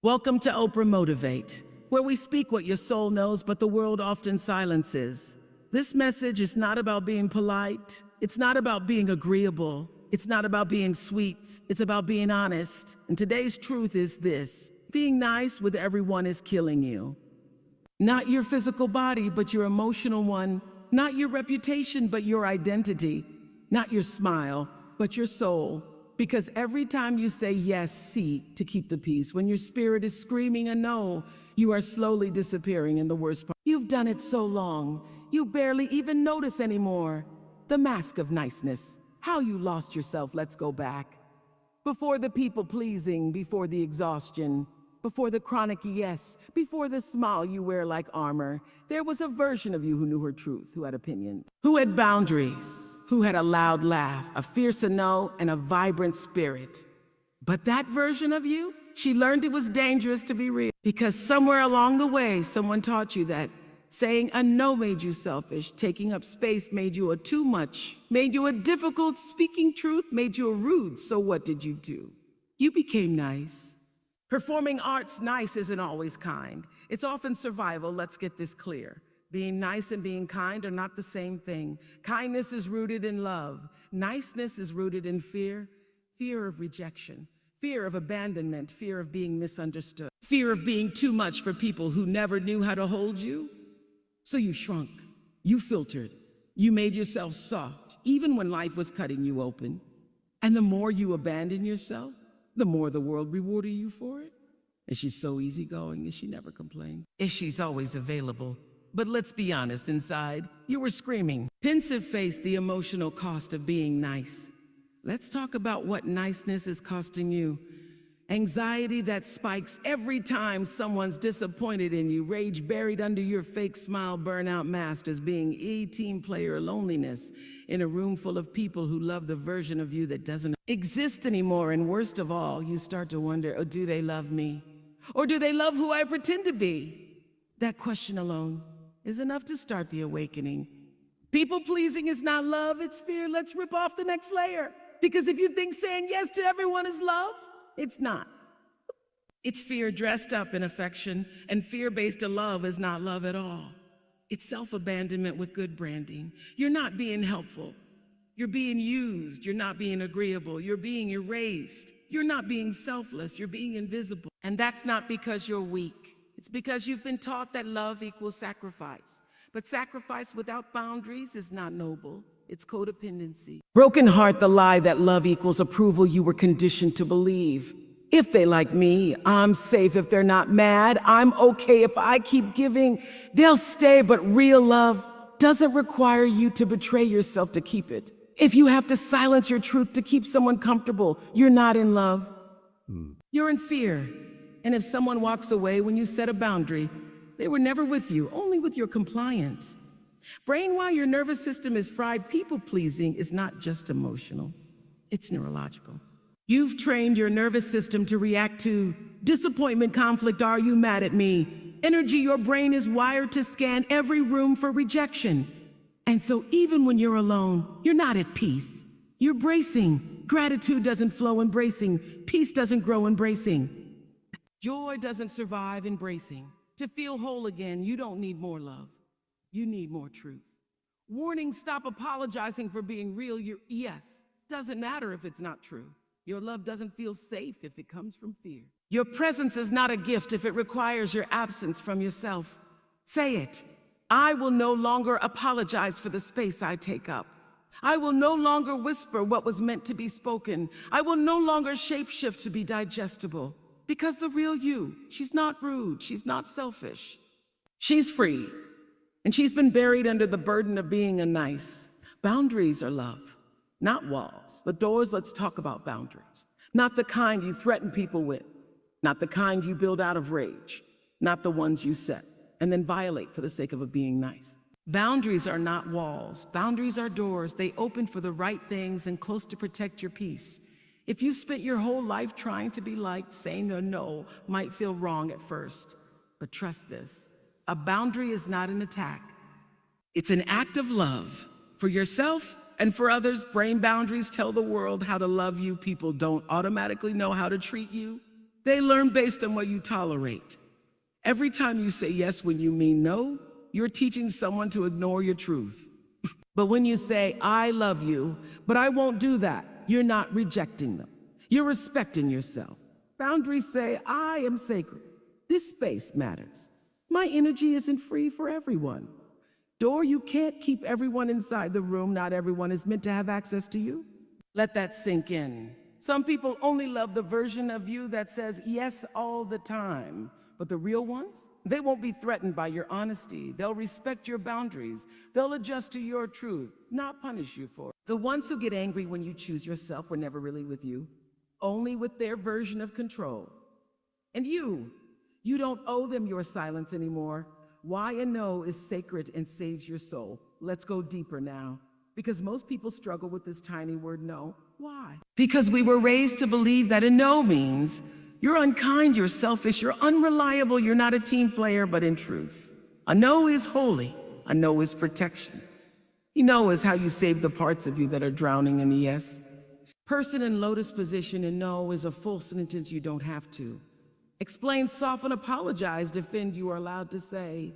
Welcome to Oprah Motivate, where we speak what your soul knows, but the world often silences. This message is not about being polite. It's not about being agreeable. It's not about being sweet. It's about being honest. And today's truth is this: being nice with everyone is killing you. Not your physical body, but your emotional one. Not your reputation, but your identity. Not your smile, but your soul. Because every time you say yes, see, to keep the peace, when your spirit is screaming a no, you are slowly disappearing in the worst part. You've done it so long, you barely even notice anymore. The mask of niceness, how you lost yourself. Let's go back. Before the people-pleasing, before the exhaustion, before the chronic yes, before the smile you wear like armor, there was a version of you who knew her truth, who had opinions, who had boundaries, who had a loud laugh, a fierce no, and a vibrant spirit. But that version of you, she learned it was dangerous to be real. Because somewhere along the way, someone taught you that saying a no made you selfish, taking up space made you a too much, made you a difficult, speaking truth made you a rude. So what did you do? You became nice. Performing arts nice isn't always kind. It's often survival. Let's get this clear. Being nice and being kind are not the same thing. Kindness is rooted in love. Niceness is rooted in fear. Fear of rejection, fear of abandonment, fear of being misunderstood, fear of being too much for people who never knew how to hold you. So you shrunk, you filtered, you made yourself soft, even when life was cutting you open. And the more you abandon yourself, the more the world rewarded you for it. Is she so easygoing? Is she never complains? Is she's always available? But let's be honest, inside, you were screaming. Pensive faced the emotional cost of being nice. Let's talk about what niceness is costing you. Anxiety that spikes every time someone's disappointed in you, rage buried under your fake smile, burnout masked as being team player loneliness in a room full of people who love the version of you that doesn't exist anymore. And worst of all, you start to wonder, oh, do they love me? Or do they love who I pretend to be? That question alone is enough to start the awakening. People-pleasing is not love, it's fear. Let's rip off the next layer. Because if you think saying yes to everyone is love, it's not. It's fear dressed up in affection, and fear-based love is not love at all. It's self-abandonment with good branding. You're not being helpful. You're being used. You're not being agreeable. You're being erased. You're not being selfless. You're being invisible. And that's not because you're weak. It's because you've been taught that love equals sacrifice. But sacrifice without boundaries is not noble. It's codependency. Broken heart, the lie that love equals approval you were conditioned to believe. If they like me, I'm safe. If they're not mad, I'm okay. If I keep giving, they'll stay. But real love doesn't require you to betray yourself to keep it. If you have to silence your truth to keep someone comfortable, you're not in love. You're in fear. And if someone walks away when you set a boundary, they were never with you, only with your compliance. Brain, while your nervous system is fried, people-pleasing is not just emotional, it's neurological. You've trained your nervous system to react to disappointment, conflict, are you mad at me? Energy, your brain is wired to scan every room for rejection. And so even when you're alone, you're not at peace. You're bracing. Gratitude doesn't flow embracing. Peace doesn't grow embracing. Joy doesn't survive embracing. To feel whole again, you don't need more love. You need more truth. Warning, stop apologizing for being real. Your yes doesn't matter if it's not true. Your love doesn't feel safe if it comes from fear. Your presence is not a gift if it requires your absence from yourself. Say it. I will no longer apologize for the space I take up. I will no longer whisper what was meant to be spoken. I will no longer shapeshift to be digestible. Because the real you, she's not rude, she's not selfish. She's free. And she's been buried under the burden of being a nice. Boundaries are love, not walls. The doors, let's talk about boundaries. Not the kind you threaten people with, not the kind you build out of rage, not the ones you set and then violate for the sake of being nice. Boundaries are not walls. Boundaries are doors. They open for the right things and close to protect your peace. If you spent your whole life trying to be liked, saying a no might feel wrong at first. But trust this. A boundary is not an attack. It's an act of love for yourself and for others. Brain boundaries tell the world how to love you. People don't automatically know how to treat you. They learn based on what you tolerate. Every time you say yes when you mean no, you're teaching someone to ignore your truth. But when you say, I love you, but I won't do that, you're not rejecting them. You're respecting yourself. Boundaries say, I am sacred. This space matters. My energy isn't free for everyone. Door, you can't keep everyone inside the room. Not everyone is meant to have access to you. Let that sink in. Some people only love the version of you that says yes all the time. But the real ones, they won't be threatened by your honesty. They'll respect your boundaries. They'll adjust to your truth, not punish you for it. The ones who get angry when you choose yourself were never really with you, only with their version of control. And you don't owe them your silence anymore. Why a no is sacred and saves your soul. Let's go deeper now, because most people struggle with this tiny word no. Why? Because we were raised to believe that a no means you're unkind, you're selfish, you're unreliable, you're not a team player, but in truth, a no is holy, a no is protection. A no is how you save the parts of you that are drowning in a yes. Person in lotus position and no is a full sentence you don't have to. Explain, soften, apologize, defend, you are allowed to say,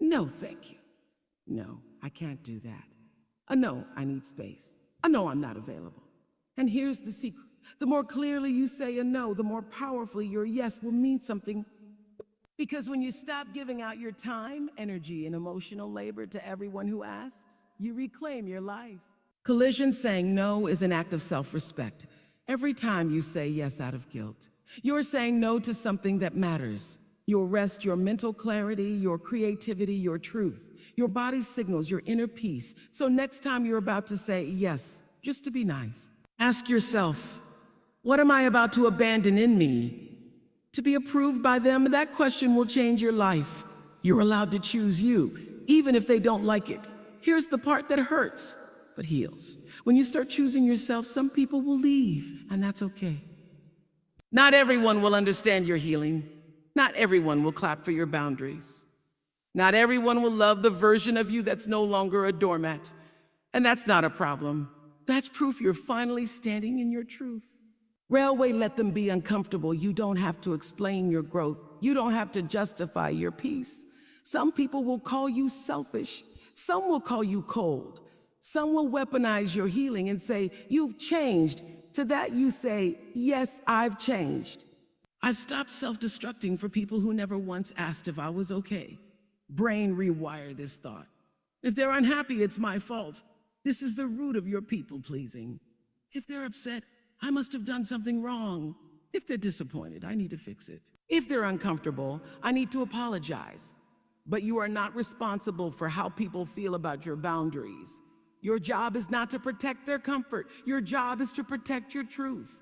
no, thank you. No, I can't do that. A no, I need space. A no, I'm not available. And here's the secret. The more clearly you say a no, the more powerfully your yes will mean something. Because when you stop giving out your time, energy, and emotional labor to everyone who asks, you reclaim your life. Collision saying no is an act of self-respect. Every time you say yes out of guilt, you're saying no to something that matters. Your rest, your mental clarity, your creativity, your truth. Your body signals your inner peace. So next time you're about to say yes, just to be nice, ask yourself, what am I about to abandon in me? To be approved by them, that question will change your life. You're allowed to choose you, even if they don't like it. Here's the part that hurts, but heals. When you start choosing yourself, some people will leave, and that's okay. Not everyone will understand your healing. Not everyone will clap for your boundaries. Not everyone will love the version of you that's no longer a doormat. And that's not a problem. That's proof you're finally standing in your truth. Railway, let them be uncomfortable. You don't have to explain your growth. You don't have to justify your peace. Some people will call you selfish. Some will call you cold. Some will weaponize your healing and say, you've changed. To that you say, yes, I've changed. I've stopped self-destructing for people who never once asked if I was okay. Brain, rewire this thought. If they're unhappy, it's my fault. This is the root of your people-pleasing. If they're upset, I must have done something wrong. If they're disappointed, I need to fix it. If they're uncomfortable, I need to apologize. But you are not responsible for how people feel about your boundaries. Your job is not to protect their comfort. Your job is to protect your truth.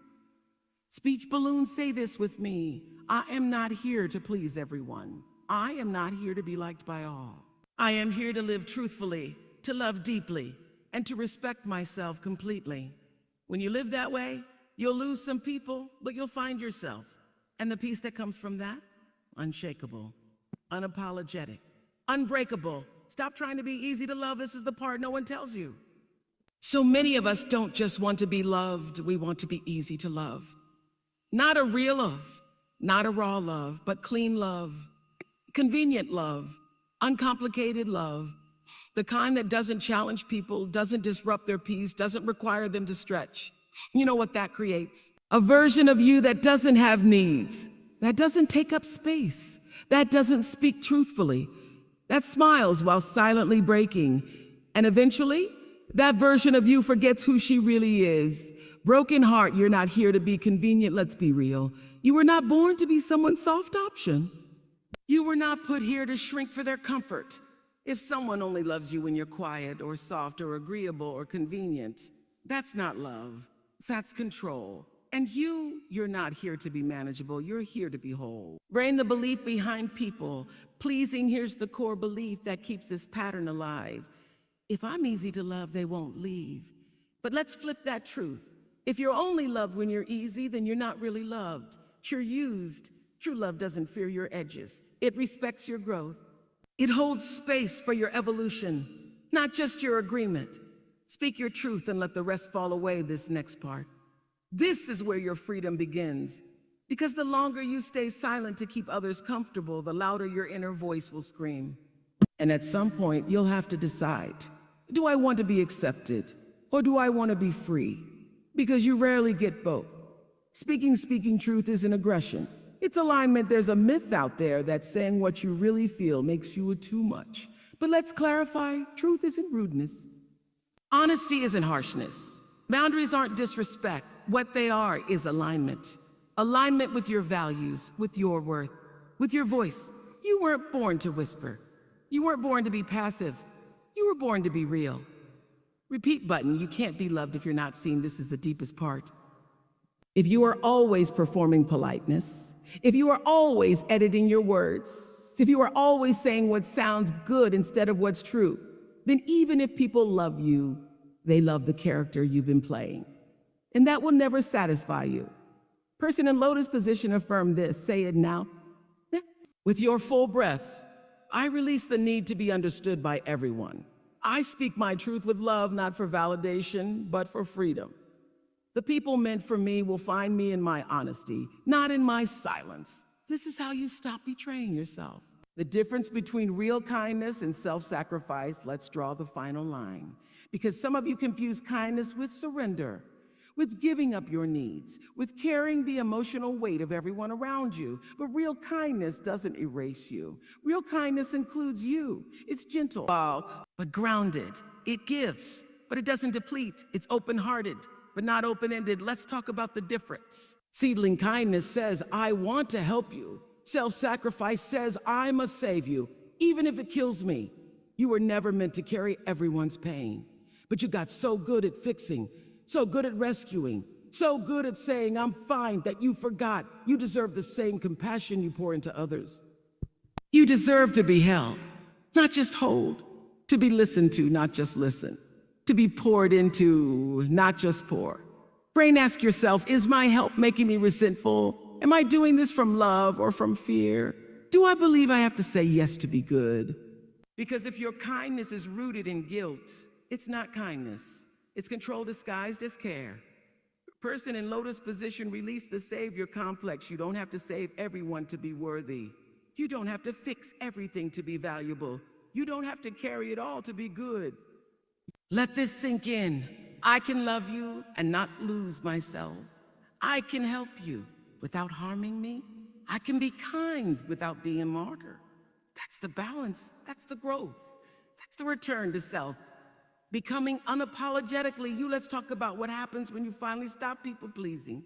Speech balloons, say this with me. I am not here to please everyone. I am not here to be liked by all. I am here to live truthfully, to love deeply, and to respect myself completely. When you live that way, you'll lose some people, but you'll find yourself. And the peace that comes from that? Unshakable, unapologetic, unbreakable. Stop trying to be easy to love. This is the part no one tells you. So many of us don't just want to be loved, we want to be easy to love. Not a real love, not a raw love, but clean love, convenient love, uncomplicated love. The kind that doesn't challenge people, doesn't disrupt their peace, doesn't require them to stretch. You know what that creates? A version of you that doesn't have needs, that doesn't take up space, that doesn't speak truthfully, that smiles while silently breaking. And eventually, that version of you forgets who she really is. Broken heart, you're not here to be convenient, let's be real. You were not born to be someone's soft option. You were not put here to shrink for their comfort. If someone only loves you when you're quiet or soft or agreeable or convenient, that's not love, that's control. And you're not here to be manageable, you're here to be whole. Brain, the belief behind people. Pleasing, here's the core belief that keeps this pattern alive. If I'm easy to love, they won't leave. But let's flip that truth. If you're only loved when you're easy, then you're not really loved. You're used. True love doesn't fear your edges. It respects your growth. It holds space for your evolution, not just your agreement. Speak your truth and let the rest fall away, this next part. This is where your freedom begins. Because the longer you stay silent to keep others comfortable, the louder your inner voice will scream. And at some point, you'll have to decide, do I want to be accepted or do I want to be free? Because you rarely get both. Speaking truth isn't aggression. It's alignment. There's a myth out there that saying what you really feel makes you a too much. But let's clarify, truth isn't rudeness. Honesty isn't harshness. Boundaries aren't disrespect. What they are is alignment. Alignment with your values, with your worth, with your voice. You weren't born to whisper. You weren't born to be passive. You were born to be real. Repeat button, you can't be loved if you're not seen. This is the deepest part. If you are always performing politeness, if you are always editing your words, if you are always saying what sounds good instead of what's true, then even if people love you, they love the character you've been playing. And that will never satisfy you. Person in lotus position, affirm this. Say it now. With your full breath, I release the need to be understood by everyone. I speak my truth with love, not for validation, but for freedom. The people meant for me will find me in my honesty, not in my silence. This is how you stop betraying yourself. The difference between real kindness and self-sacrifice, let's draw the final line. Because some of you confuse kindness with surrender, with giving up your needs, with carrying the emotional weight of everyone around you. But real kindness doesn't erase you. Real kindness includes you. It's gentle, but grounded. It gives, but it doesn't deplete. It's open-hearted, but not open-ended. Let's talk about the difference. Seedling kindness says, I want to help you. Self-sacrifice says, I must save you, even if it kills me. You were never meant to carry everyone's pain, but you got so good at fixing, so good at rescuing, so good at saying, I'm fine, that you forgot you deserve the same compassion you pour into others. You deserve to be held, not just hold, to be listened to, not just listen, to be poured into, not just pour. Brain, ask yourself, is my help making me resentful? Am I doing this from love or from fear? Do I believe I have to say yes to be good? Because if your kindness is rooted in guilt, it's not kindness. It's control disguised as care. Person in lotus position, release the savior complex. You don't have to save everyone to be worthy. You don't have to fix everything to be valuable. You don't have to carry it all to be good. Let this sink in. I can love you and not lose myself. I can help you without harming me. I can be kind without being a martyr. That's the balance. That's the growth. That's the return to self. Becoming unapologetically you. Let's talk about what happens when you finally stop people pleasing.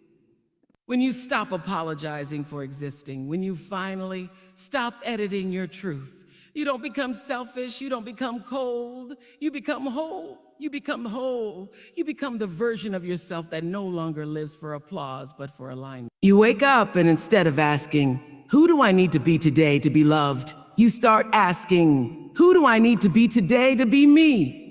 When you stop apologizing for existing. When you finally stop editing your truth. You don't become selfish. You don't become cold. You become whole. You become whole. You become the version of yourself that no longer lives for applause, but for alignment. You wake up and instead of asking, who do I need to be today to be loved? You start asking, who do I need to be today to be me?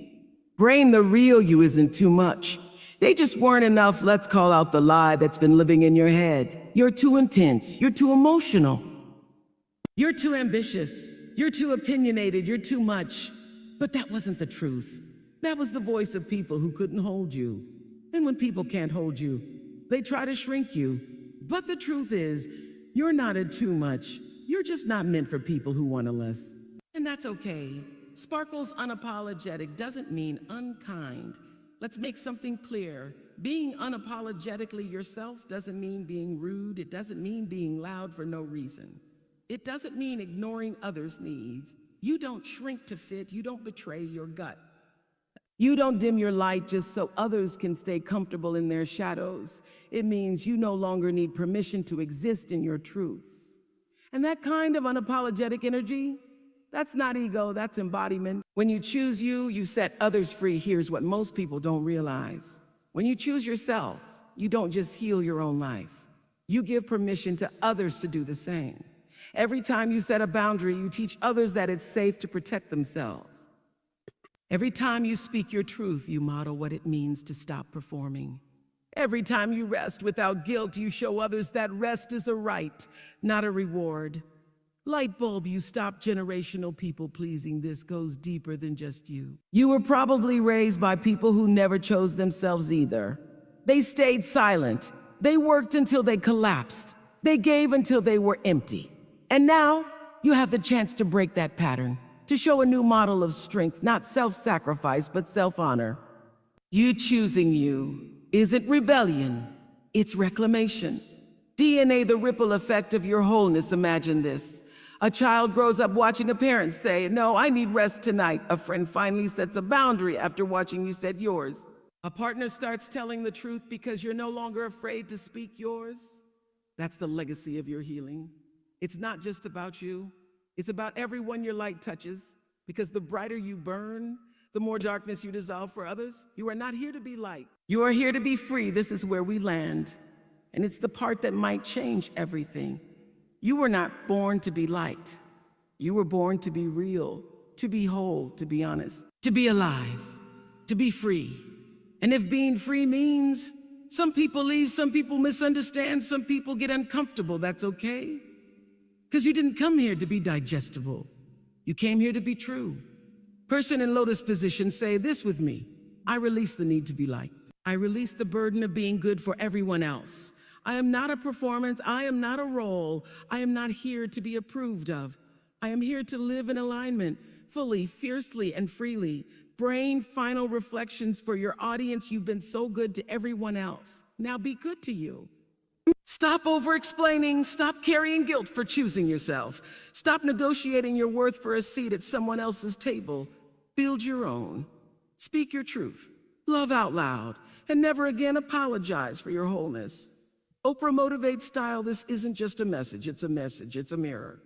Brain, the real you isn't too much. They just weren't enough. Let's call out the lie that's been living in your head. You're too intense. You're too emotional. You're too ambitious. You're too opinionated. You're too much. But that wasn't the truth. That was the voice of people who couldn't hold you. And when people can't hold you, they try to shrink you. But the truth is, you're not a too much. You're just not meant for people who want less. And that's okay. Sparkle's unapologetic doesn't mean unkind. Let's make something clear. Being unapologetically yourself doesn't mean being rude. It doesn't mean being loud for no reason. It doesn't mean ignoring others' needs. You don't shrink to fit. You don't betray your gut. You don't dim your light just so others can stay comfortable in their shadows. It means you no longer need permission to exist in your truth. And that kind of unapologetic energy, that's not ego, that's embodiment. When you choose you, you set others free. Here's what most people don't realize. When you choose yourself, you don't just heal your own life. You give permission to others to do the same. Every time you set a boundary, you teach others that it's safe to protect themselves. Every time you speak your truth, you model what it means to stop performing. Every time you rest without guilt, you show others that rest is a right, not a reward. Light bulb, you stop generational people pleasing. This goes deeper than just you. You were probably raised by people who never chose themselves either. They stayed silent. They worked until they collapsed. They gave until they were empty. And now you have the chance to break that pattern, to show a new model of strength, not self-sacrifice, but self-honor. You choosing you isn't rebellion, it's reclamation. DNA, the ripple effect of your wholeness. Imagine this. A child grows up watching a parent say, "No, I need rest tonight." A friend finally sets a boundary after watching you set yours. A partner starts telling the truth because you're no longer afraid to speak yours. That's the legacy of your healing. It's not just about you. It's about everyone your light touches, because the brighter you burn, the more darkness you dissolve for others. You are not here to be light. You are here to be free. This is where we land. And it's the part that might change everything. You were not born to be light. You were born to be real, to be whole, to be honest, to be alive, to be free. And if being free means some people leave, some people misunderstand, some people get uncomfortable, that's okay. Because you didn't come here to be digestible. You came here to be true. Person in lotus position, say this with me. I release the need to be liked. I release the burden of being good for everyone else. I am not a performance. I am not a role. I am not here to be approved of. I am here to live in alignment, fully, fiercely, and freely. Brain final reflections for your audience. You've been so good to everyone else. Now be good to you. Stop over-explaining. Stop carrying guilt for choosing yourself. Stop negotiating your worth for a seat at someone else's table. Build your own. Speak your truth. Love out loud. And never again apologize for your wholeness. Oprah Motivate style, this isn't just a message, it's a mirror.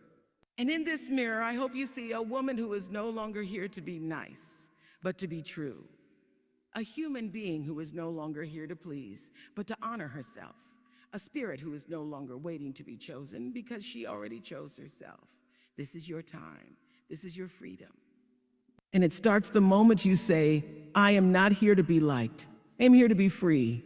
And in this mirror, I hope you see a woman who is no longer here to be nice, but to be true. A human being who is no longer here to please, but to honor herself. A spirit who is no longer waiting to be chosen because she already chose herself. This is your time. This is your freedom. And it starts the moment you say, I am not here to be liked. I am here to be free.